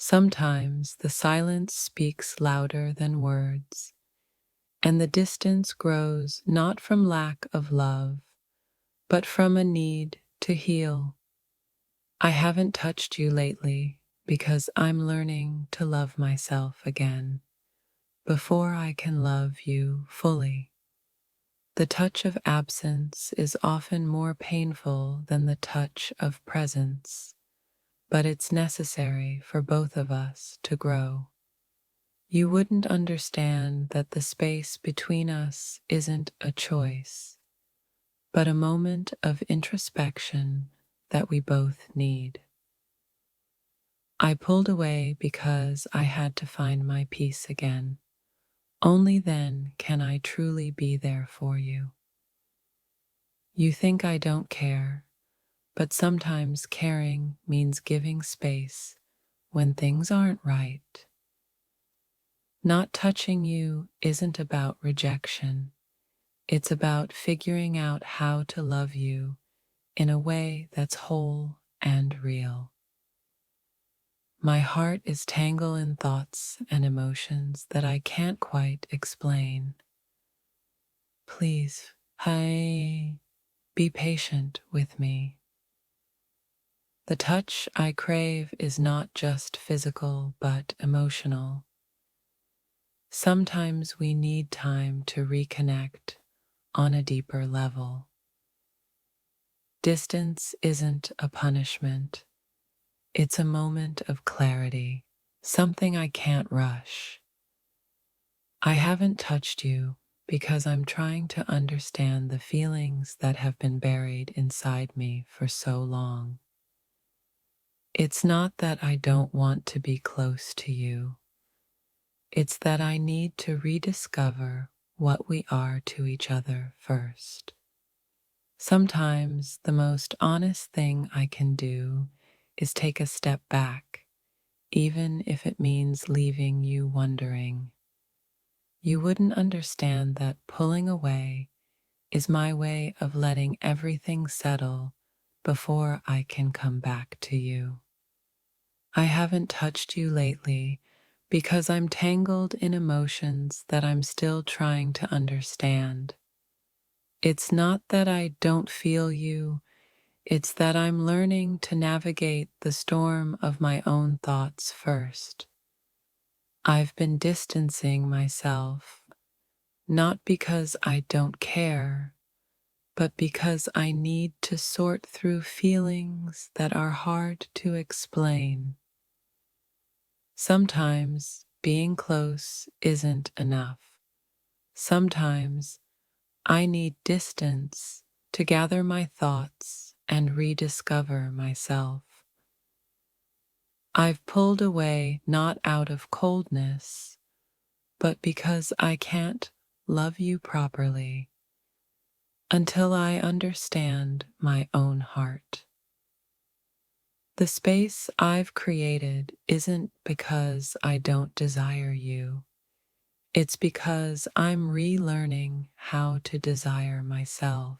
Sometimes the silence speaks louder than words, and the distance grows not from lack of love, but from a need to heal. I haven't touched you lately because I'm learning to love myself again before I can love you fully. The touch of absence is often more painful than the touch of presence, but it's necessary for both of us to grow. You wouldn't understand that the space between us isn't a choice, but a moment of introspection that we both need. I pulled away because I had to find my peace again. Only then can I truly be there for you. You think I don't care, but sometimes caring means giving space when things aren't right. Not touching you isn't about rejection. It's about figuring out how to love you in a way that's whole and real. My heart is tangled in thoughts and emotions that I can't quite explain. Please, be patient with me. The touch I crave is not just physical, but emotional. Sometimes we need time to reconnect on a deeper level. Distance isn't a punishment. It's a moment of clarity, something I can't rush. I haven't touched you because I'm trying to understand the feelings that have been buried inside me for so long. It's not that I don't want to be close to you. It's that I need to rediscover what we are to each other first. Sometimes the most honest thing I can do is take a step back, even if it means leaving you wondering. You wouldn't understand that pulling away is my way of letting everything settle before I can come back to you. I haven't touched you lately because I'm tangled in emotions that I'm still trying to understand. It's not that I don't feel you, it's that I'm learning to navigate the storm of my own thoughts first. I've been distancing myself, not because I don't care, but because I need to sort through feelings that are hard to explain. Sometimes being close isn't enough. Sometimes I need distance to gather my thoughts and rediscover myself. I've pulled away not out of coldness, but because I can't love you properly until I understand my own heart. The space I've created isn't because I don't desire you. It's because I'm relearning how to desire myself.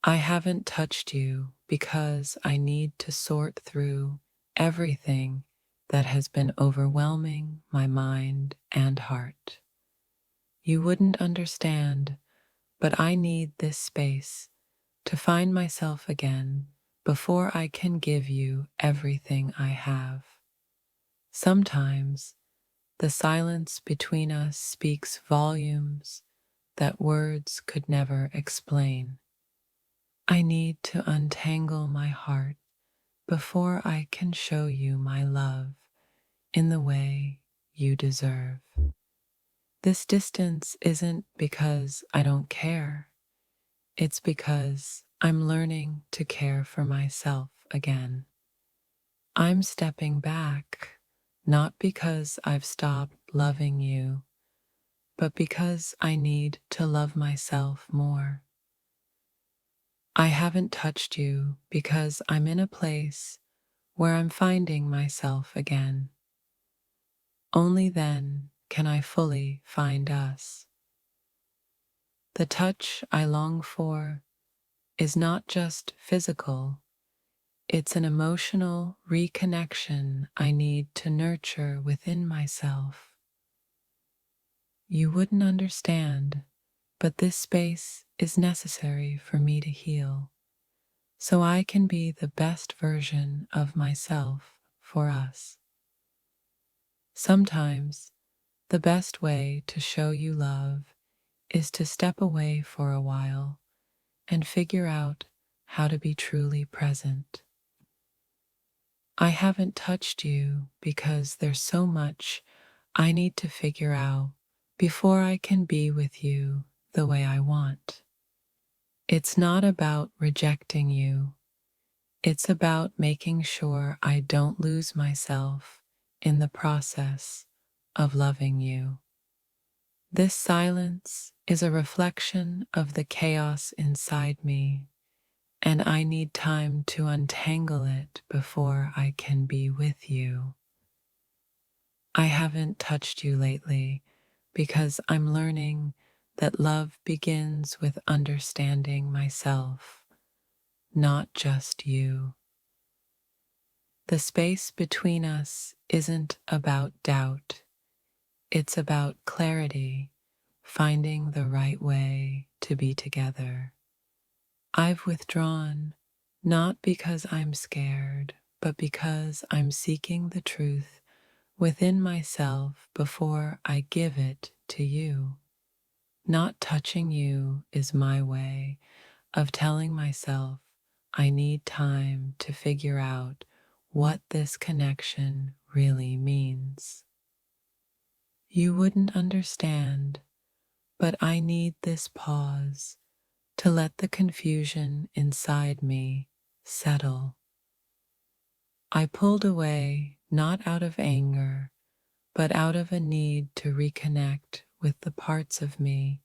I haven't touched you because I need to sort through everything that has been overwhelming my mind and heart. You wouldn't understand, but I need this space to find myself again before I can give you everything I have. Sometimes the silence between us speaks volumes that words could never explain. I need to untangle my heart before I can show you my love in the way you deserve. This distance isn't because I don't care. It's because I'm learning to care for myself again. I'm stepping back, not because I've stopped loving you, but because I need to love myself more. I haven't touched you because I'm in a place where I'm finding myself again. Only then can I fully find us. The touch I long for is not just physical, It's an emotional reconnection I need to nurture within myself. You wouldn't understand, but this space is necessary for me to heal, so I can be the best version of myself for us. Sometimes, the best way to show you love is to step away for a while and figure out how to be truly present. I haven't touched you because there's so much I need to figure out before I can be with you the way I want. It's not about rejecting you, it's about making sure I don't lose myself in the process of loving you. This silence is a reflection of the chaos inside me, and I need time to untangle it before I can be with you. I haven't touched you lately because I'm learning that love begins with understanding myself, not just you. The space between us isn't about doubt, it's about clarity, finding the right way to be together. I've withdrawn, not because I'm scared, but because I'm seeking the truth within myself before I give it to you. Not touching you is my way of telling myself I need time to figure out what this connection really means. You wouldn't understand, but I need this pause to let the confusion inside me settle. I pulled away not out of anger, but out of a need to reconnect with the parts of me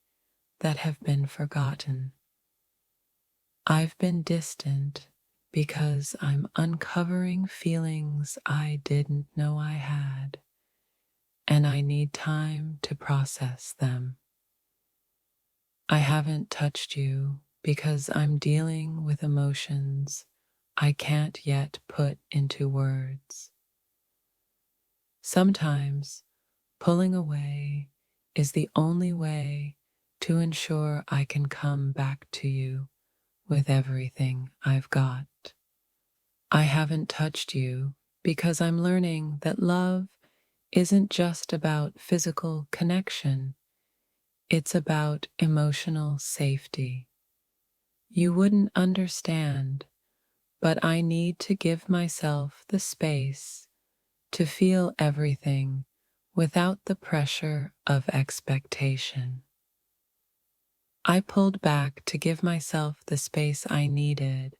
that have been forgotten. I've been distant because I'm uncovering feelings I didn't know I had, and I need time to process them. I haven't touched you because I'm dealing with emotions I can't yet put into words. Sometimes pulling away is the only way to ensure I can come back to you with everything I've got. I haven't touched you because I'm learning that love isn't just about physical connection, it's about emotional safety. You wouldn't understand, but I need to give myself the space to feel everything without the pressure of expectation. I pulled back to give myself the space I needed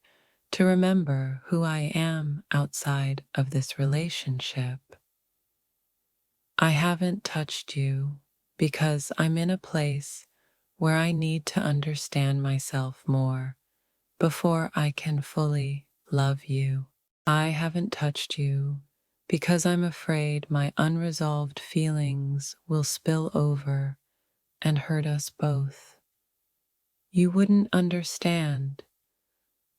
to remember who I am outside of this relationship. I haven't touched you because I'm in a place where I need to understand myself more before I can fully love you. I haven't touched you because I'm afraid my unresolved feelings will spill over and hurt us both. You wouldn't understand,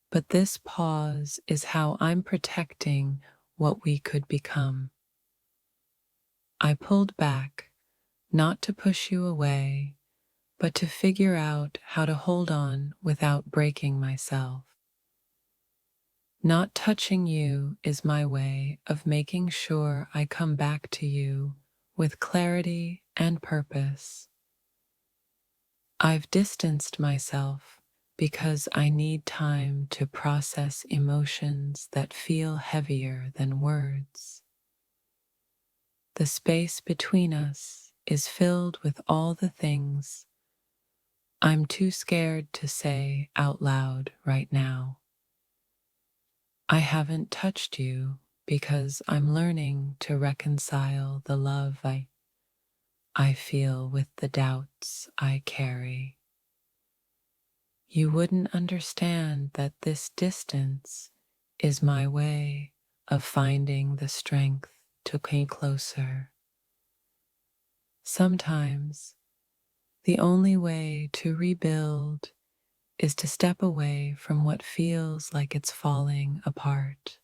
but this pause is how I'm protecting what we could become. I pulled back, not to push you away, but to figure out how to hold on without breaking myself. Not touching you is my way of making sure I come back to you with clarity and purpose. I've distanced myself because I need time to process emotions that feel heavier than words. The space between us is filled with all the things I'm too scared to say out loud right now. I haven't touched you because I'm learning to reconcile the love I feel with the doubts I carry. You wouldn't understand that this distance is my way of finding the strength to come closer. Sometimes the only way to rebuild is to step away from what feels like it's falling apart.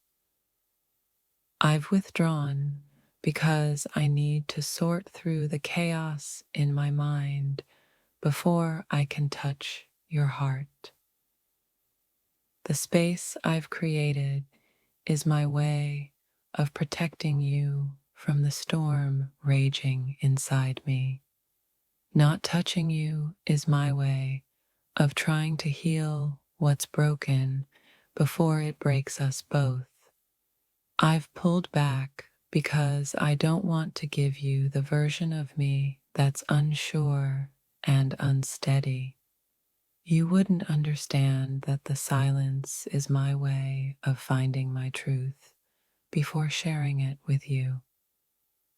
I've withdrawn because I need to sort through the chaos in my mind before I can touch your heart. The space I've created is my way of protecting you from the storm raging inside me. Not touching you is my way of trying to heal what's broken before it breaks us both. I've pulled back because I don't want to give you the version of me that's unsure and unsteady. You wouldn't understand that the silence is my way of finding my truth before sharing it with you.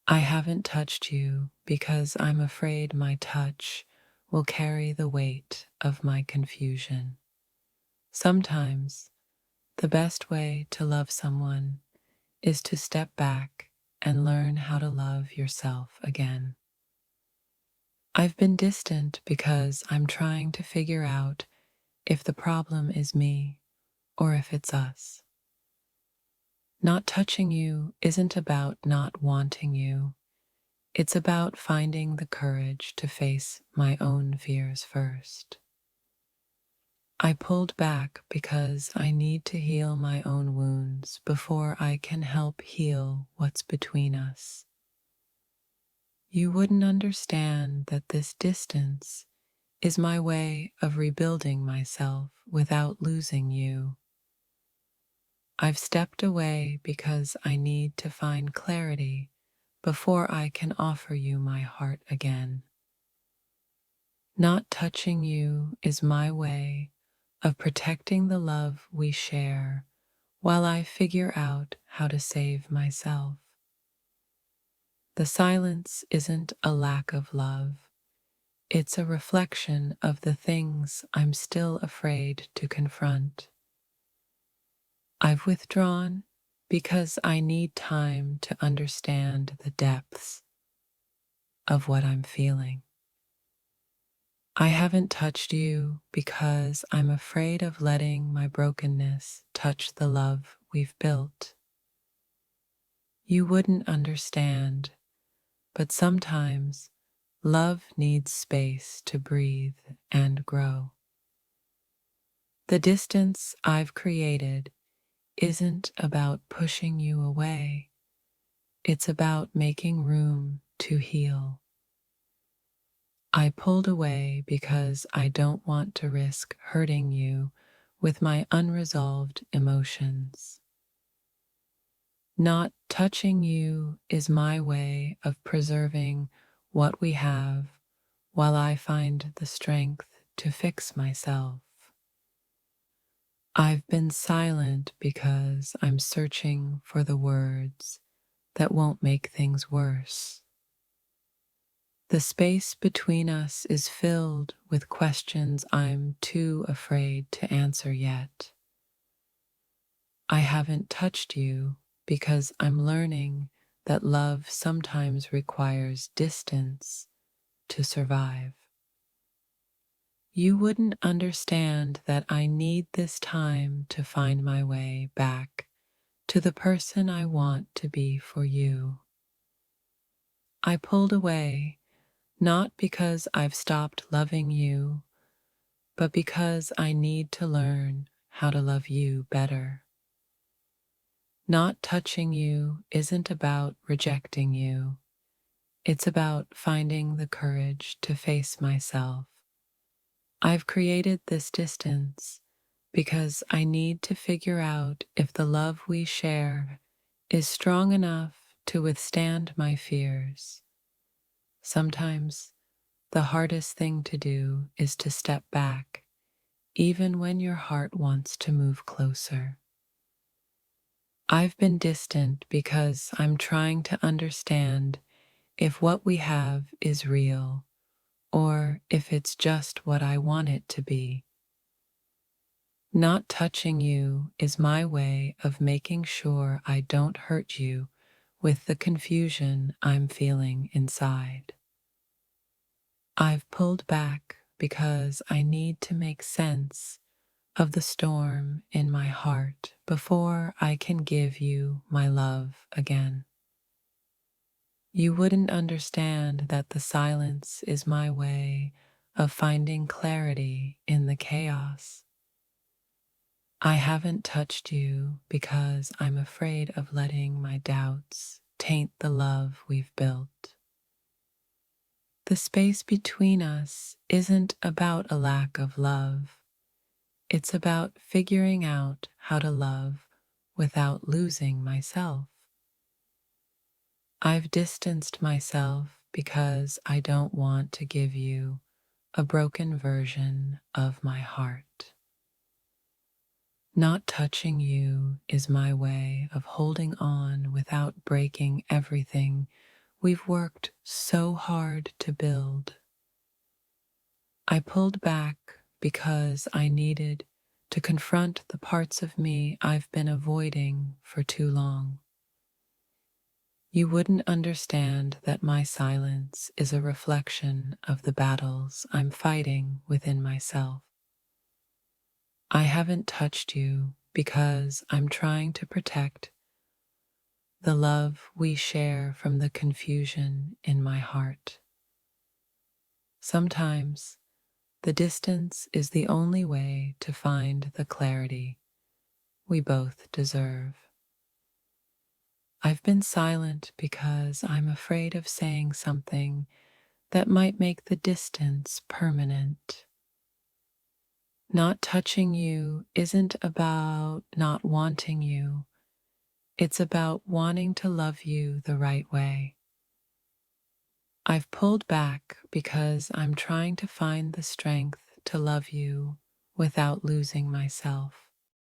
I haven't touched you because I'm afraid my touch will carry the weight of my confusion. Sometimes the best way to love someone is to step back and learn how to love yourself again. I've been distant because I'm trying to figure out if the problem is me or if it's us. Not touching you isn't about not wanting you. It's about finding the courage to face my own fears first. I pulled back because I need to heal my own wounds before I can help heal what's between us. You wouldn't understand that this distance is my way of rebuilding myself without losing you. I've stepped away because I need to find clarity before I can offer you my heart again. Not touching you is my way of protecting the love we share while I figure out how to save myself. The silence isn't a lack of love. It's a reflection of the things I'm still afraid to confront. I've withdrawn because I need time to understand the depths of what I'm feeling. I haven't touched you because I'm afraid of letting my brokenness touch the love we've built. You wouldn't understand, but sometimes love needs space to breathe and grow. The distance I've created isn't about pushing you away. It's about making room to heal. I pulled away because I don't want to risk hurting you with my unresolved emotions. Not touching you is my way of preserving what we have while I find the strength to fix myself. I've been silent because I'm searching for the words that won't make things worse. The space between us is filled with questions I'm too afraid to answer yet. I haven't touched you because I'm learning that love sometimes requires distance to survive. You wouldn't understand that I need this time to find my way back to the person I want to be for you. I pulled away not because I've stopped loving you, but because I need to learn how to love you better. Not touching you isn't about rejecting you. It's about finding the courage to face myself. I've created this distance because I need to figure out if the love we share is strong enough to withstand my fears. Sometimes the hardest thing to do is to step back, even when your heart wants to move closer. I've been distant because I'm trying to understand if what we have is real or if it's just what I want it to be. Not touching you is my way of making sure I don't hurt you with the confusion I'm feeling inside. I've pulled back because I need to make sense of the storm in my heart before I can give you my love again. You wouldn't understand that the silence is my way of finding clarity in the chaos. I haven't touched you because I'm afraid of letting my doubts taint the love we've built. The space between us isn't about a lack of love. It's about figuring out how to love without losing myself. I've distanced myself because I don't want to give you a broken version of my heart. Not touching you is my way of holding on without breaking everything we've worked so hard to build. I pulled back because I needed to confront the parts of me I've been avoiding for too long. You wouldn't understand that my silence is a reflection of the battles I'm fighting within myself. I haven't touched you because I'm trying to protect the love we share from the confusion in my heart. Sometimes the distance is the only way to find the clarity we both deserve. I've been silent because I'm afraid of saying something that might make the distance permanent. Not touching you isn't about not wanting you, it's about wanting to love you the right way. I've pulled back because I'm trying to find the strength to love you without losing myself.